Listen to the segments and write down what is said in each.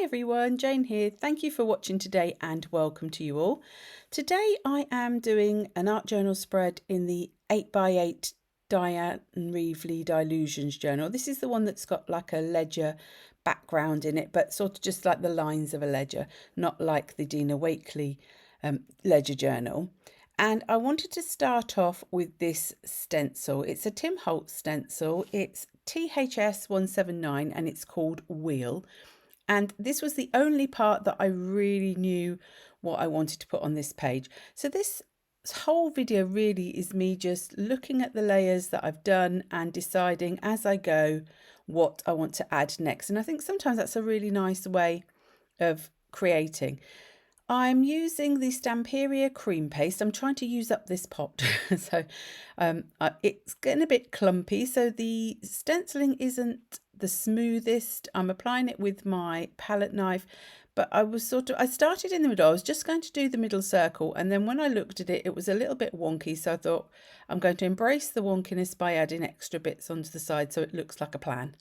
Hi everyone, Jane here. Thank you for watching today and welcome to you all. Today I am doing an art journal spread in the 8x8 Diane Reevely Dylusions journal. This is the one that's got like a ledger background in it, but sort of just like the lines of a ledger, not like the Dina Wakley ledger journal. And I wanted to start off with this stencil. It's a Tim Holtz stencil. It's THS 179 and it's called Wheel. And this was the only part that I really knew what I wanted to put on this page. So this whole video really is me just looking at the layers that I've done and deciding as I go what I want to add next. And I think sometimes that's a really nice way of creating. I'm using the Stamperia cream paste. I'm trying to use up this pot. So it's getting a bit clumpy. So the stenciling isn't the smoothest. I'm applying it with my palette knife, but I started in the middle. I was just going to do the middle circle. And then when I looked at it, it was a little bit wonky. So I thought I'm going to embrace the wonkiness by adding extra bits onto the side so it looks like a plan.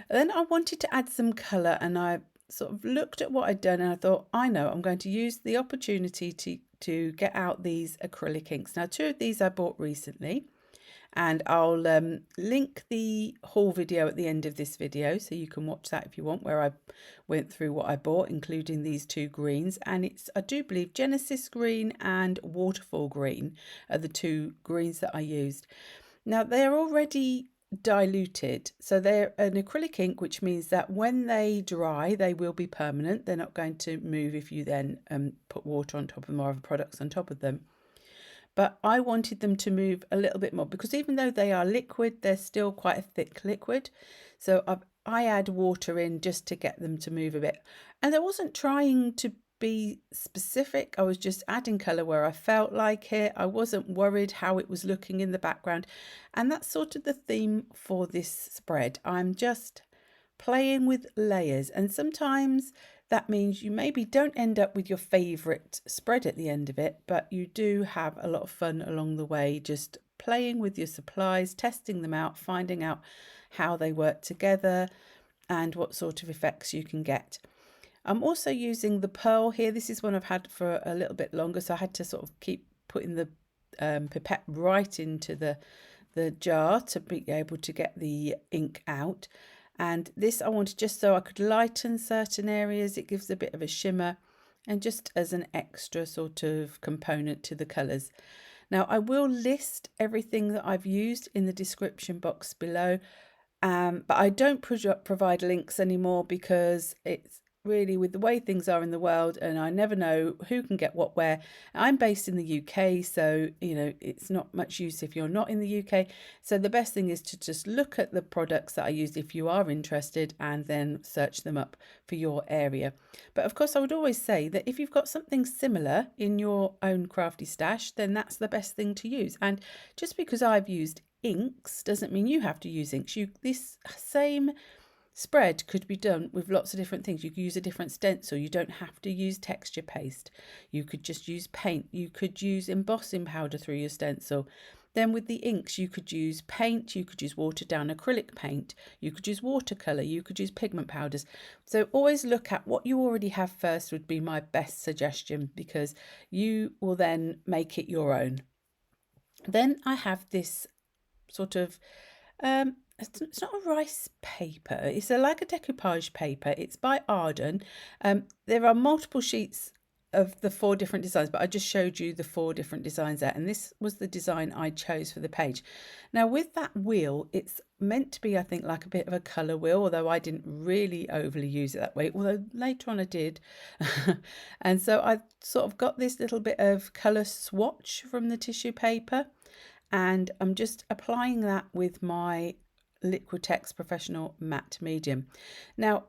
Then I wanted to add some colour, and I sort of looked at what I'd done and I thought, I know, I'm going to use the opportunity to get out these acrylic inks. Now, two of these I bought recently, and I'll link the haul video at the end of this video so you can watch that if you want, where I went through what I bought, including these two greens. And it's, I do believe, Genesis green and Waterfall green are the two greens that I used. Now, they're already diluted, so they're an acrylic ink, which means that when they dry they will be permanent. They're not going to move if you then put water on top of them or other products on top of them. But I wanted them to move a little bit more because even though they are liquid, they're still quite a thick liquid. So I add water in just to get them to move a bit. And I wasn't trying to be specific. I was just adding colour where I felt like it. I wasn't worried how it was looking in the background. And that's sort of the theme for this spread. I'm just playing with layers, and sometimes that means you maybe don't end up with your favourite spread at the end of it, but you do have a lot of fun along the way, just playing with your supplies, testing them out, finding out how they work together and what sort of effects you can get. I'm also using the pearl here. This is one I've had for a little bit longer, so I had to sort of keep putting the pipette right into the jar to be able to get the ink out. And this I wanted just so I could lighten certain areas. It gives a bit of a shimmer and just as an extra sort of component to the colours. Now I will list everything that I've used in the description box below, but I don't provide links anymore because it's really with the way things are in the world, and I never know who can get what where. I'm based in the UK, so you know it's not much use if you're not in the UK. So the best thing is to just look at the products that I used if you are interested, and then search them up for your area. But of course I would always say that if you've got something similar in your own crafty stash, then that's the best thing to use. And just because I've used inks doesn't mean you have to use inks. This same spread could be done with lots of different things. You could use a different stencil. You don't have to use texture paste. You could just use paint. You could use embossing powder through your stencil. Then with the inks, you could use paint. You could use watered down acrylic paint. You could use watercolour. You could use pigment powders. So always look at what you already have first would be my best suggestion, because you will then make it your own. Then I have this sort of it's not a rice paper, it's like a decoupage paper. It's by Arden. There are multiple sheets of the 4 different designs, but I just showed you the 4 different designs there, and this was the design I chose for the page. Now with that wheel, it's meant to be, I think, like a bit of a colour wheel, although I didn't really overly use it that way, although later on I did. And so I sort of got this little bit of colour swatch from the tissue paper, and I'm just applying that with my Liquitex Professional Matte Medium. Now,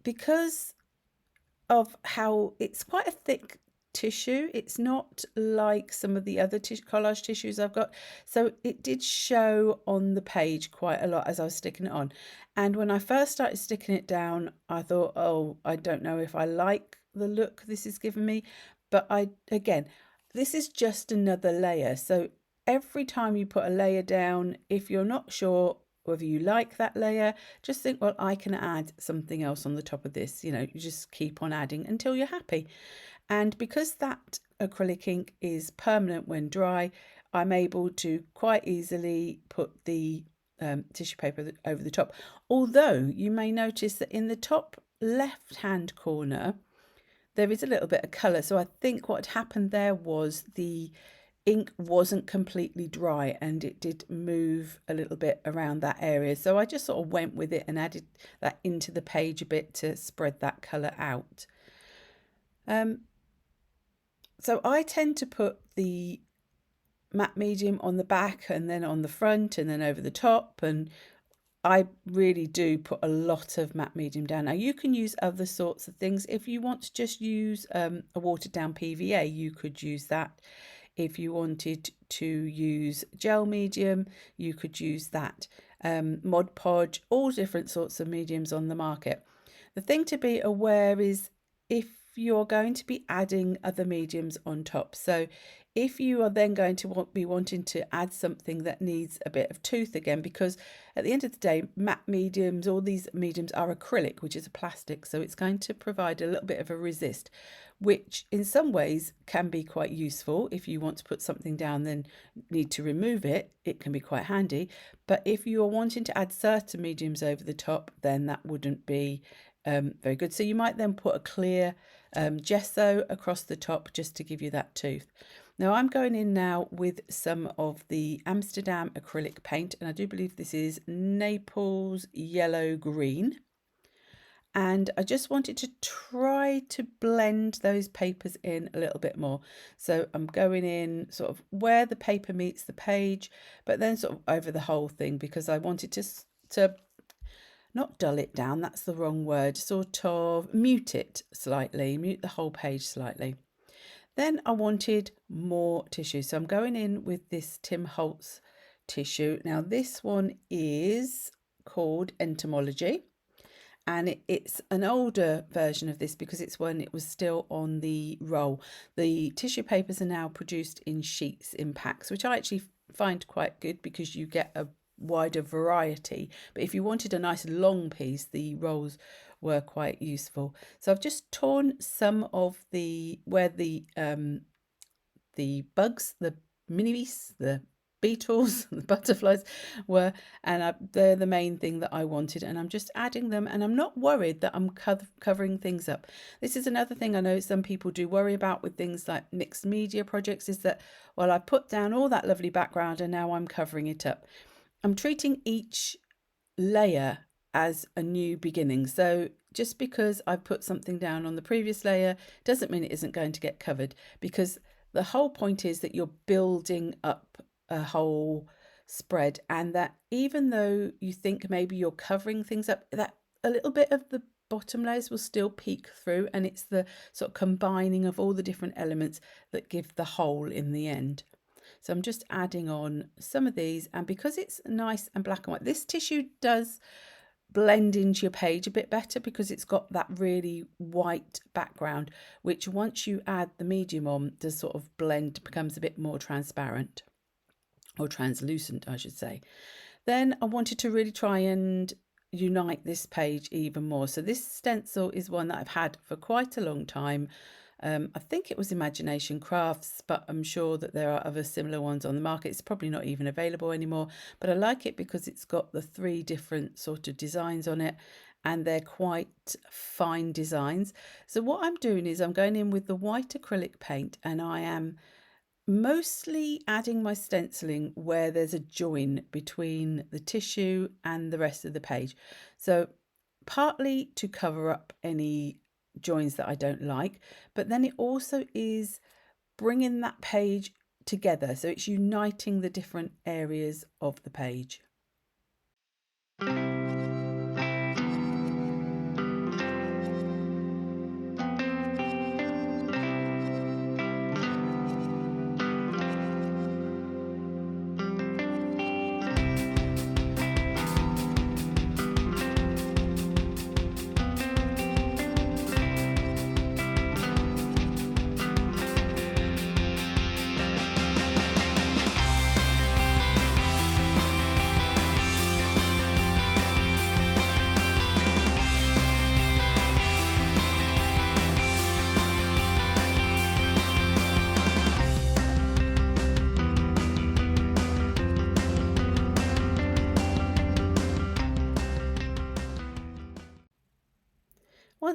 because of how it's quite a thick tissue, it's not like some of the other collage tissues I've got, so it did show on the page quite a lot as I was sticking it on. And when I first started sticking it down, I thought, oh, I don't know if I like the look this is giving me, but again, this is just another layer. So every time you put a layer down, if you're not sure whether you like that layer, just think, well, I can add something else on the top of this. You know, you just keep on adding until you're happy. And because that acrylic ink is permanent when dry, I'm able to quite easily put the tissue paper over the top. Although you may notice that in the top left hand corner, there is a little bit of colour. So I think what happened there was the ink wasn't completely dry and it did move a little bit around that area. So I just sort of went with it and added that into the page a bit to spread that colour out. So I tend to put the matte medium on the back and then on the front and then over the top, and I really do put a lot of matte medium down. Now you can use other sorts of things. If you want to just use a watered down PVA, you could use that. If you wanted to use gel medium, you could use that. Mod Podge, all different sorts of mediums on the market. The thing to be aware is if you're going to be adding other mediums on top. So if you are then going to be wanting to add something that needs a bit of tooth again, because at the end of the day, matte mediums, all these mediums are acrylic, which is a plastic. So it's going to provide a little bit of a resist, which in some ways can be quite useful. If you want to put something down, then need to remove it, it can be quite handy. But if you're wanting to add certain mediums over the top, then that wouldn't be very good. So you might then put a clear gesso across the top just to give you that tooth. Now I'm going in now with some of the Amsterdam acrylic paint, and I do believe this is Naples yellow green. And I just wanted to try to blend those papers in a little bit more. So I'm going in sort of where the paper meets the page, but then sort of over the whole thing, because I wanted to not dull it down, that's the wrong word, sort of mute it slightly, mute the whole page slightly. Then I wanted more tissue. So I'm going in with this Tim Holtz tissue. Now this one is called Entomology, and it's an older version of this because it's when it was still on the roll. The tissue papers are now produced in sheets, in packs, which I actually find quite good because you get a wider variety. But if you wanted a nice long piece, the rolls were quite useful. So I've just torn some of where the bugs, the mini beasts, the beetles, the butterflies were, and they're the main thing that I wanted, and I'm just adding them, and I'm not worried that I'm covering things up. This is another thing I know some people do worry about with things like mixed media projects, is that, well, I put down all that lovely background and now I'm covering it up. I'm treating each layer as a new beginning. So just because I've put something down on the previous layer doesn't mean it isn't going to get covered, because the whole point is that you're building up a whole spread, and that even though you think maybe you're covering things up, that a little bit of the bottom layers will still peek through, and it's the sort of combining of all the different elements that give the whole in the end. So I'm just adding on some of these, and because it's nice and black and white, this tissue does blend into your page a bit better because it's got that really white background, which once you add the medium on, does sort of blend, becomes a bit more transparent, or translucent I should say. Then I wanted to really try and unite this page even more. So this stencil is one that I've had for quite a long time. I think it was Imagination Crafts, but I'm sure that there are other similar ones on the market. It's probably not even available anymore, but I like it because it's got the 3 different sort of designs on it, and they're quite fine designs. So what I'm doing is I'm going in with the white acrylic paint, and I am mostly adding my stenciling where there's a join between the tissue and the rest of the page. So partly to cover up any joins that I don't like, but then it also is bringing that page together, so it's uniting the different areas of the page.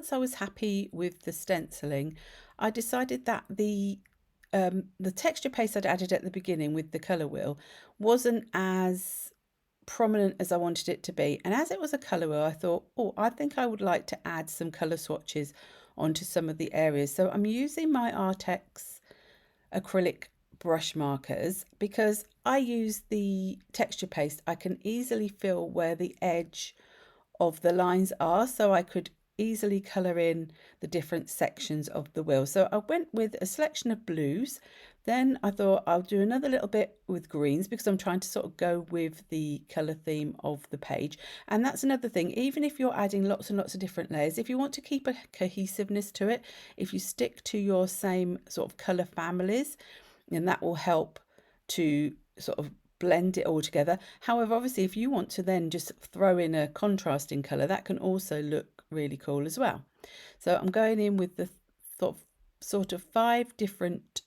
once I was happy with the stenciling, I decided that the texture paste I'd added at the beginning with the colour wheel wasn't as prominent as I wanted it to be. And as it was a colour wheel, I thought, oh, I think I would like to add some colour swatches onto some of the areas. So I'm using my Arrtx acrylic brush markers because I use the texture paste. I can easily feel where the edge of the lines are, so I could easily colour in the different sections of the wheel. So I went with a selection of blues. Then I thought I'll do another little bit with greens because I'm trying to sort of go with the colour theme of the page. And that's another thing, even if you're adding lots and lots of different layers, if you want to keep a cohesiveness to it, if you stick to your same sort of colour families, then that will help to sort of blend it all together. However, obviously, if you want to then just throw in a contrasting colour, that can also look really cool as well. So I'm going in with the sort of 5 different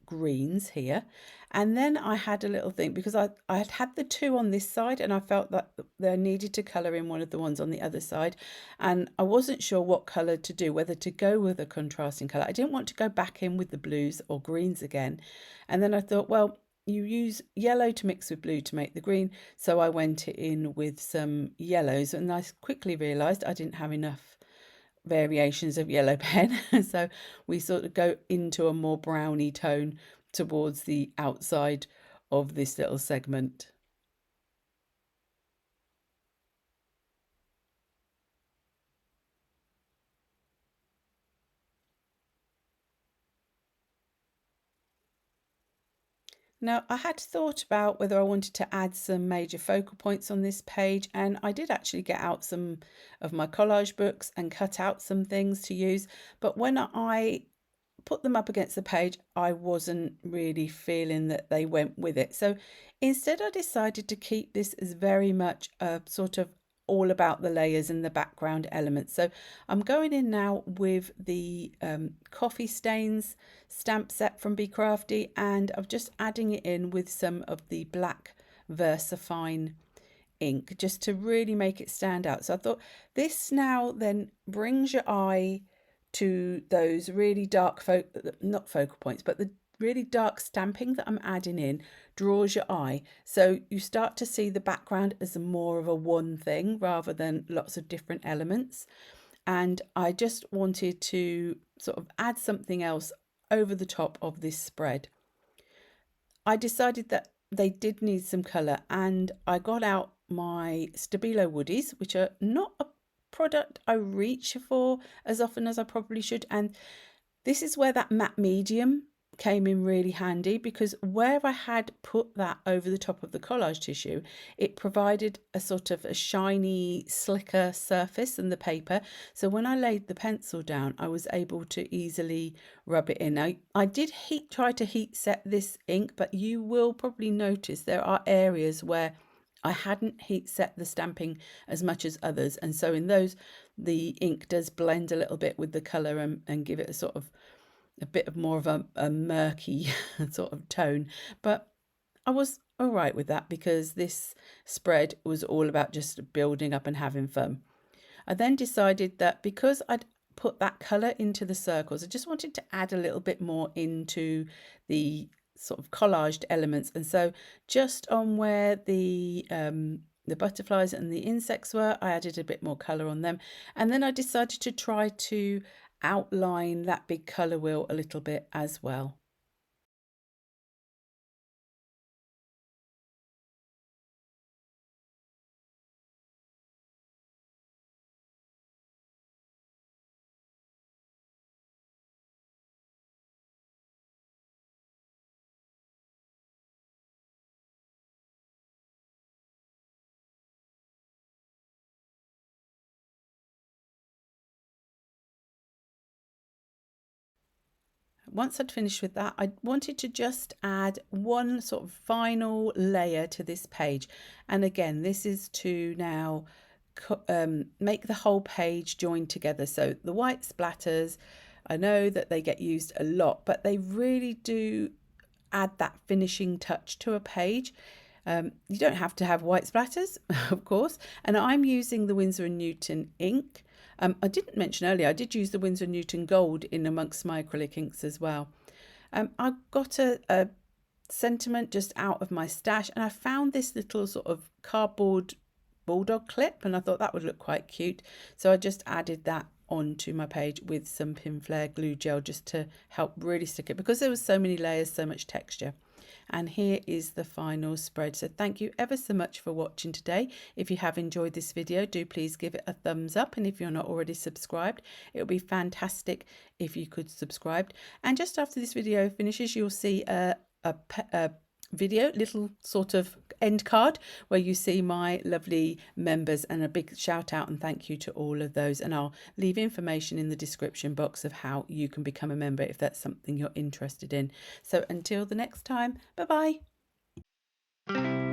greens here, and then I had a little thing because I had the 2 on this side and I felt that they needed to colour in one of the ones on the other side, and I wasn't sure what colour to do, whether to go with a contrasting colour. I didn't want to go back in with the blues or greens again, and then I thought, well, you use yellow to mix with blue to make the green, so I went in with some yellows, and I quickly realised I didn't have enough variations of yellow pen, so we sort of go into a more browny tone towards the outside of this little segment. Now, I had thought about whether I wanted to add some major focal points on this page, and I did actually get out some of my collage books and cut out some things to use, but when I put them up against the page, I wasn't really feeling that they went with it. So instead, I decided to keep this as very much a sort of all about the layers and the background elements. So I'm going in now with the coffee stains stamp set from Be Crafty, and I'm just adding it in with some of the black Versafine ink just to really make it stand out. So I thought this now then brings your eye to those really dark not focal points, but the really dark stamping that I'm adding in draws your eye. So you start to see the background as more of a one thing rather than lots of different elements. And I just wanted to sort of add something else over the top of this spread. I decided that they did need some colour, and I got out my Stabilo Woodies, which are not a product I reach for as often as I probably should, and this is where that matte medium came in really handy, because where I had put that over the top of the collage tissue, it provided a sort of a shiny, slicker surface than the paper. So when I laid the pencil down, I was able to easily rub it in. Now, I did try to heat set this ink, but you will probably notice there are areas where I hadn't heat set the stamping as much as others, and so in those the ink does blend a little bit with the colour and give it a sort of a bit of more of a murky sort of tone. But I was all right with that because this spread was all about just building up and having fun. I then decided that because I'd put that colour into the circles, I just wanted to add a little bit more into the sort of collaged elements, and so just on where the butterflies and the insects were, I added a bit more colour on them, and then I decided to try to outline that big colour wheel a little bit as well. Once I'd finished with that, I wanted to just add one sort of final layer to this page. And again, this is to now make the whole page join together. So the white splatters, I know that they get used a lot, but they really do add that finishing touch to a page. You don't have to have white splatters, of course. And I'm using the Winsor & Newton ink. I didn't mention earlier, I did use the Winsor Newton Gold in amongst my acrylic inks as well. I got a sentiment just out of my stash, and I found this little sort of cardboard bulldog clip, and I thought that would look quite cute. So I just added that onto my page with some Pinflair glue gel just to help really stick it, because there was so many layers, so much texture. And here is the final spread. So thank you ever so much for watching today. If you have enjoyed this video, do please give it a thumbs up, and if you're not already subscribed, it would be fantastic if you could subscribe. And just after this video finishes, you'll see a video, little sort of end card, where you see my lovely members, and a big shout out and thank you to all of those. And I'll leave information in the description box of how you can become a member if that's something you're interested in. So until the next time, bye bye.